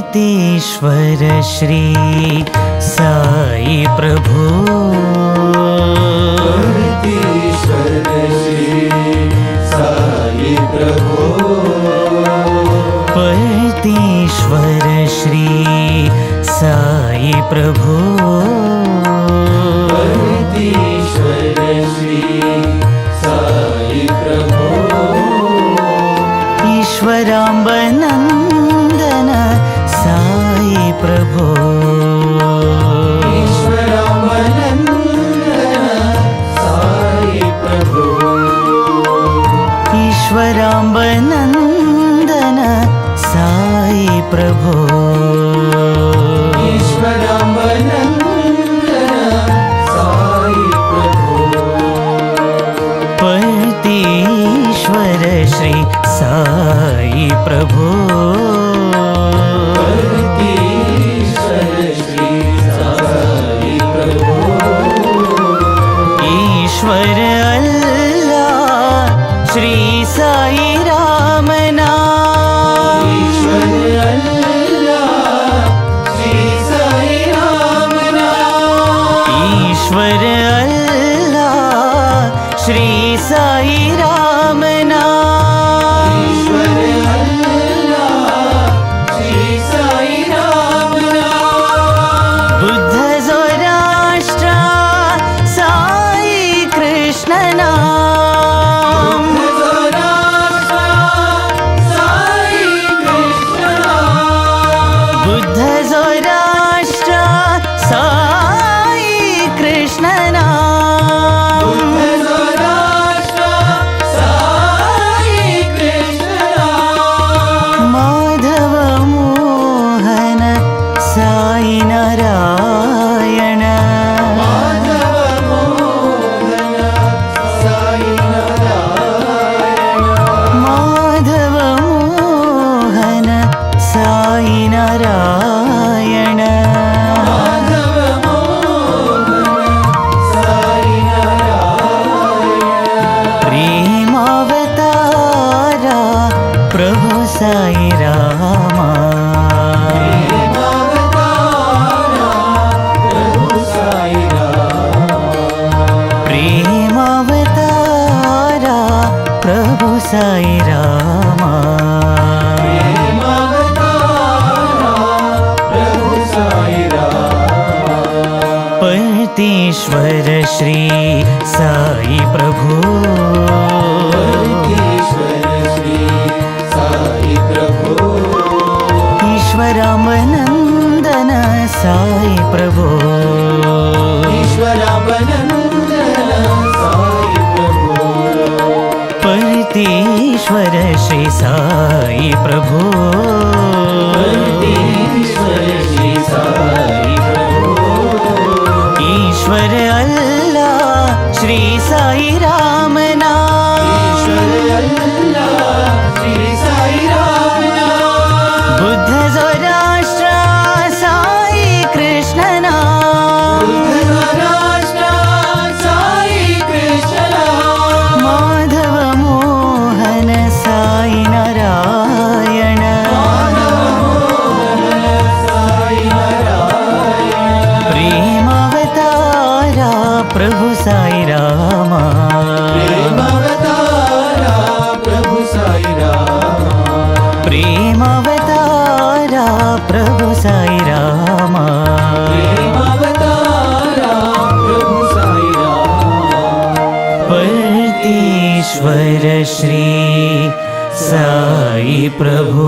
परतीश्वर श्री साई प्रभु परतीश्वर श्री साई प्रभु परतीश्वर श्री साई प्रभु परतीश्वर श्री साई प्रभु ईश्वराम्बनन्दन साई प्रभु ईश्वराम्बनन्दन साई प्रभु ईश्वराम्बनन्दन साई प्रभु परतीश्वर श्री साई प्रभु परतीश्वर श्री साई प्रभु ईश्वर अल्लाह श्री साई राम नाम ईश्वर अल्लाह श्री साई राम नाम ईश्वर अल्लाह श्री साई राम नाम ईश्वर अल्लाह श्री साई राम नाम बुद्ध ज़ोराष्ट्र साई कृष्ण नाम बुद्ध ज़ोराष्ट्र साई कृष्ण नाम माधव मोहन साई नारायण माधव मोहन साई नारायण प्रेमावतारा प्रभु साई रामा प्रेमावतारा प्रभु साई रामा परतीश्वर श्री साई प्रभु ईश्वराम्बनन्दन साई प्रभु परतीश्वर श्री साई प्रभु ईश्वर अल्लाह श्री साई राम नाम बुद्ध ज़ोराष्ट्र साई कृष्ण नाम माधव मोहन साई नारायण प्रेमावतारा प्रभु साई रामा प्रेमावतारा प्रभु साई रामा परतीश्वर श्री साई प्रभु